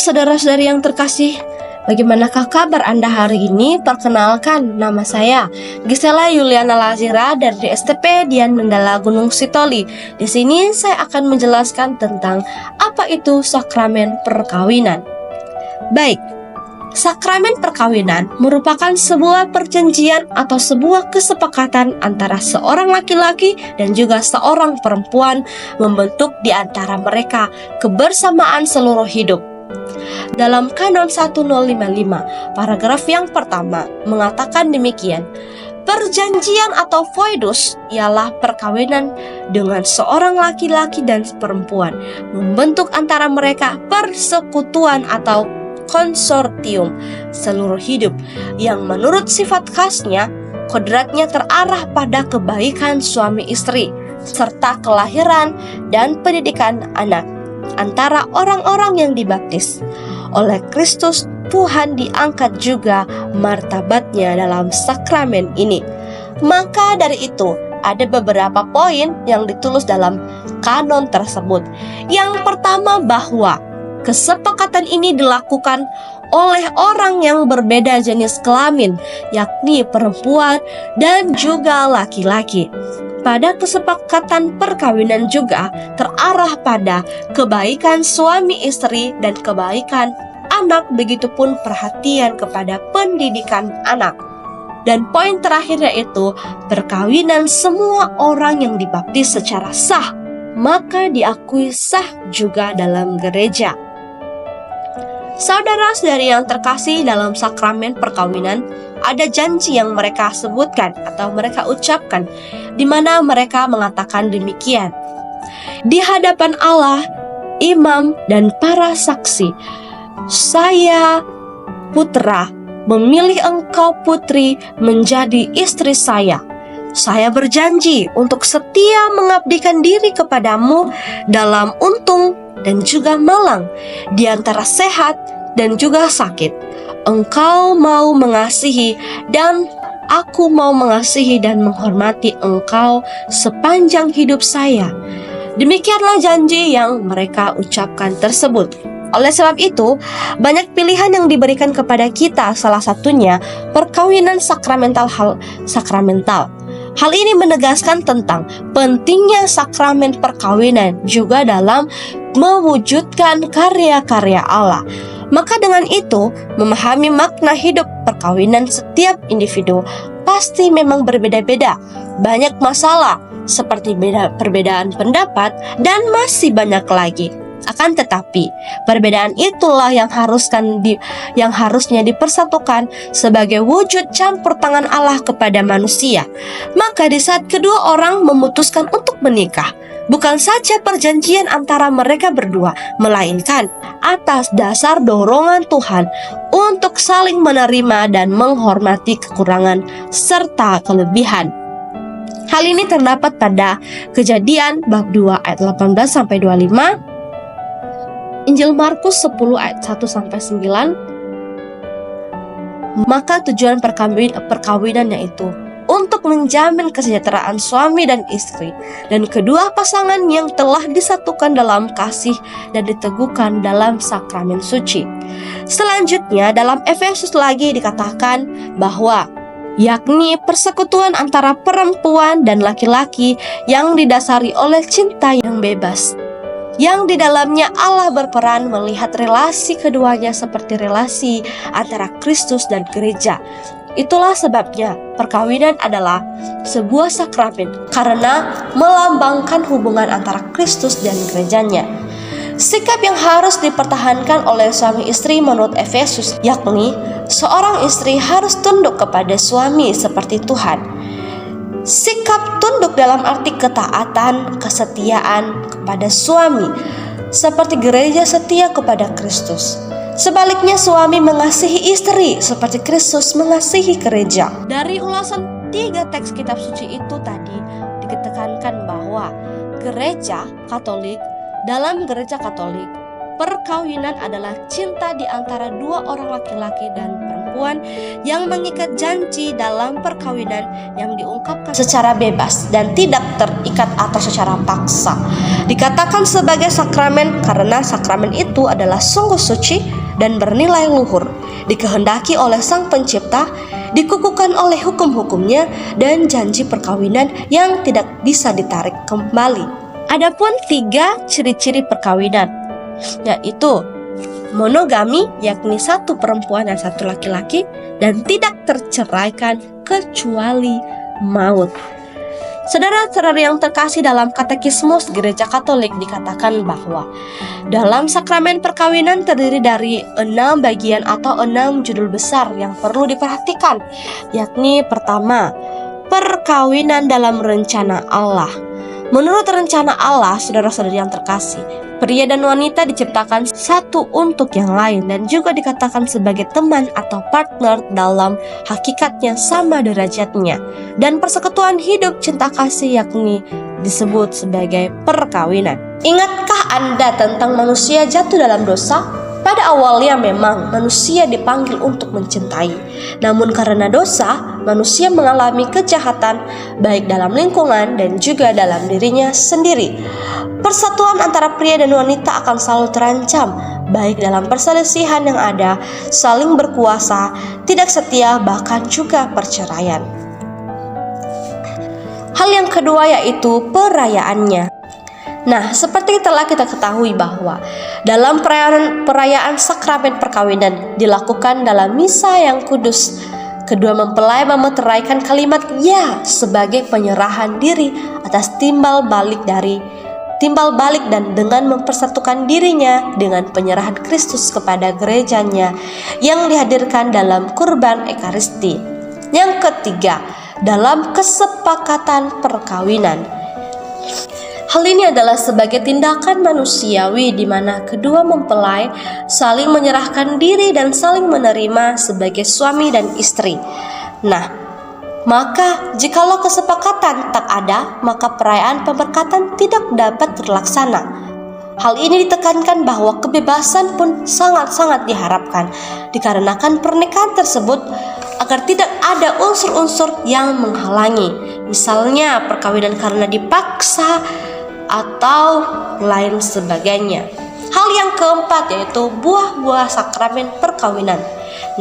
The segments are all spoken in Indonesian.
saudara-saudari yang terkasih, bagaimanakah kabar Anda hari ini? Perkenalkan, nama saya Gisela Yuliana Lazira dari STP Dian Mendala Gunung Sitoli. Di sini saya akan menjelaskan tentang apa itu sakramen perkawinan. Baik, sakramen perkawinan merupakan sebuah perjanjian atau sebuah kesepakatan antara seorang laki-laki dan juga seorang perempuan membentuk di antara mereka kebersamaan seluruh hidup. Dalam Kanon 1055, paragraf yang pertama mengatakan demikian: perjanjian atau foedus ialah perkawinan dengan seorang laki-laki dan perempuan, membentuk antara mereka persekutuan atau konsortium seluruh hidup yang menurut sifat khasnya, kodratnya terarah pada kebaikan suami istri serta kelahiran dan pendidikan anak antara orang-orang yang dibaptis. Oleh Kristus, Tuhan diangkat juga martabatnya dalam sakramen ini. Maka dari itu, ada beberapa poin yang ditulis dalam kanon tersebut. Yang pertama, bahwa kesepakatan ini dilakukan oleh orang yang berbeda jenis kelamin, yakni perempuan dan juga laki-laki. Pada kesepakatan perkawinan juga terarah pada kebaikan suami istri dan kebaikan anak, begitupun perhatian kepada pendidikan anak. Dan poin terakhir yaitu perkawinan semua orang yang dibaptis secara sah, maka diakui sah juga dalam gereja. Saudara-saudari yang terkasih, dalam sakramen perkawinan ada janji yang mereka sebutkan atau mereka ucapkan, di mana mereka mengatakan demikian: di hadapan Allah, imam dan para saksi, saya putra memilih engkau putri menjadi istri saya. Saya berjanji untuk setia mengabdikan diri kepadamu dalam untung dan juga malang, di antara sehat dan juga sakit. Engkau mau mengasihi dan aku mau mengasihi dan menghormati engkau sepanjang hidup saya. Demikianlah janji yang mereka ucapkan tersebut. Oleh sebab itu, banyak pilihan yang diberikan kepada kita, salah satunya perkawinan sakramental. Hal ini menegaskan tentang pentingnya sakramen perkawinan juga dalam mewujudkan karya-karya Allah. Maka dengan itu, memahami makna hidup perkawinan setiap individu pasti memang berbeda-beda. Banyak masalah seperti perbedaan pendapat dan masih banyak lagi. Akan tetapi, perbedaan itulah yang harusnya dipersatukan sebagai wujud campur tangan Allah kepada manusia. Maka di saat kedua orang memutuskan untuk menikah, bukan saja perjanjian antara mereka berdua, melainkan atas dasar dorongan Tuhan untuk saling menerima dan menghormati kekurangan serta kelebihan. Hal ini terdapat pada Kejadian bab 2 ayat 18-25, Injil Markus 10 ayat 1-9. Maka tujuan perkawinan yaitu untuk menjamin kesejahteraan suami dan istri dan kedua pasangan yang telah disatukan dalam kasih dan diteguhkan dalam sakramen suci. Selanjutnya dalam Efesus lagi dikatakan bahwa yakni persekutuan antara perempuan dan laki-laki yang didasari oleh cinta yang bebas, yang di dalamnya Allah berperan melihat relasi keduanya seperti relasi antara Kristus dan gereja. Itulah sebabnya perkawinan adalah sebuah sakramen karena melambangkan hubungan antara Kristus dan gerejanya. Sikap yang harus dipertahankan oleh suami istri menurut Efesus, yakni seorang istri harus tunduk kepada suami seperti Tuhan. Sikap tunduk dalam arti ketaatan, kesetiaan kepada suami, seperti gereja setia kepada Kristus. Sebaliknya, suami mengasihi istri seperti Kristus mengasihi gereja. Dari ulasan 3 teks kitab suci itu tadi ditekankan bahwa dalam gereja Katolik, perkawinan adalah cinta di antara dua orang laki-laki dan perempuan. perempuan yang mengikat janji dalam perkawinan yang diungkapkan secara bebas dan tidak terikat atau secara paksa. Dikatakan sebagai sakramen karena sakramen itu adalah sungguh suci dan bernilai luhur, dikehendaki oleh Sang Pencipta, dikukuhkan oleh hukum-hukumnya dan janji perkawinan yang tidak bisa ditarik kembali. Adapun 3 ciri-ciri perkawinan, yaitu monogami, yakni 1 perempuan dan 1 laki-laki, dan tidak terceraikan kecuali maut. Saudara-saudara yang terkasih, dalam Katekismus Gereja Katolik dikatakan bahwa dalam sakramen perkawinan terdiri dari 6 bagian atau 6 judul besar yang perlu diperhatikan, yakni pertama, perkawinan dalam rencana Allah. Menurut rencana Allah, saudara-saudari yang terkasih, pria dan wanita diciptakan satu untuk yang lain dan juga dikatakan sebagai teman atau partner dalam hakikatnya sama derajatnya. Dan persekutuan hidup cinta kasih yakni disebut sebagai perkawinan. Ingatkah Anda tentang manusia jatuh dalam dosa? Pada awalnya memang manusia dipanggil untuk mencintai. Namun karena dosa, manusia mengalami kejahatan baik dalam lingkungan dan juga dalam dirinya sendiri. Persatuan antara pria dan wanita akan selalu terancam, baik dalam perselisihan yang ada, saling berkuasa, tidak setia, bahkan juga perceraian. Hal yang kedua yaitu perayaannya. Nah, seperti telah kita ketahui bahwa dalam perayaan sakramen perkawinan dilakukan dalam misa yang kudus, kedua mempelai memeteraikan kalimat ya sebagai penyerahan diri atas timbal balik dan dengan mempersatukan dirinya dengan penyerahan Kristus kepada gerejanya yang dihadirkan dalam kurban Ekaristi. Yang ketiga, dalam kesepakatan perkawinan. Hal ini adalah sebagai tindakan manusiawi di mana kedua mempelai saling menyerahkan diri dan saling menerima sebagai suami dan istri. Nah, maka jikalau kesepakatan tak ada, maka perayaan pemberkatan tidak dapat terlaksana. Hal ini ditekankan bahwa kebebasan pun sangat-sangat diharapkan, dikarenakan pernikahan tersebut agar tidak ada unsur-unsur yang menghalangi, misalnya perkawinan karena dipaksa atau lain sebagainya. Hal yang keempat yaitu buah-buah sakramen perkawinan.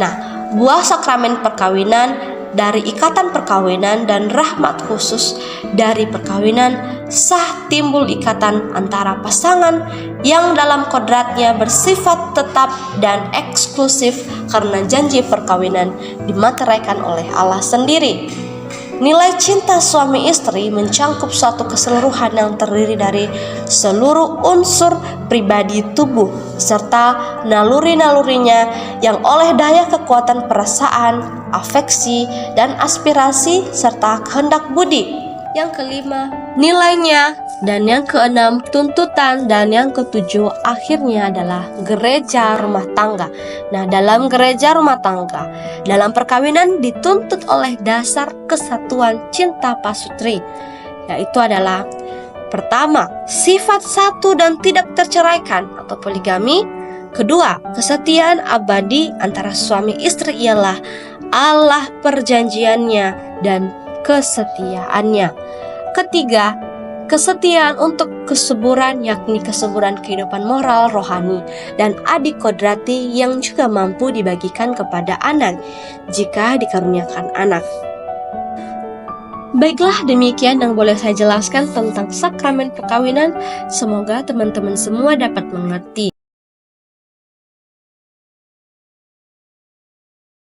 Nah, buah sakramen perkawinan dari ikatan perkawinan dan rahmat khusus dari perkawinan sah timbul ikatan antara pasangan yang dalam kodratnya bersifat tetap dan eksklusif karena janji perkawinan dimateraikan oleh Allah sendiri. Nilai cinta suami istri mencangkup suatu keseluruhan yang terdiri dari seluruh unsur pribadi tubuh serta naluri-nalurinya yang oleh daya kekuatan perasaan, afeksi, dan aspirasi serta kehendak budi. Yang kelima, nilainya, dan yang keenam, tuntutan, dan yang ketujuh akhirnya adalah gereja rumah tangga. Nah, dalam gereja rumah tangga, dalam perkawinan dituntut oleh dasar kesatuan cinta pasutri, yaitu adalah pertama, sifat satu dan tidak terceraikan atau poligami. Kedua, kesetiaan abadi antara suami istri ialah Allah perjanjiannya dan kesetiaannya. Ketiga, kesetiaan untuk kesuburan, yakni kesuburan kehidupan moral, rohani, dan adikodrati yang juga mampu dibagikan kepada anak jika dikaruniakan anak. Baiklah, demikian yang boleh saya jelaskan tentang sakramen perkawinan. Semoga teman-teman semua dapat mengerti.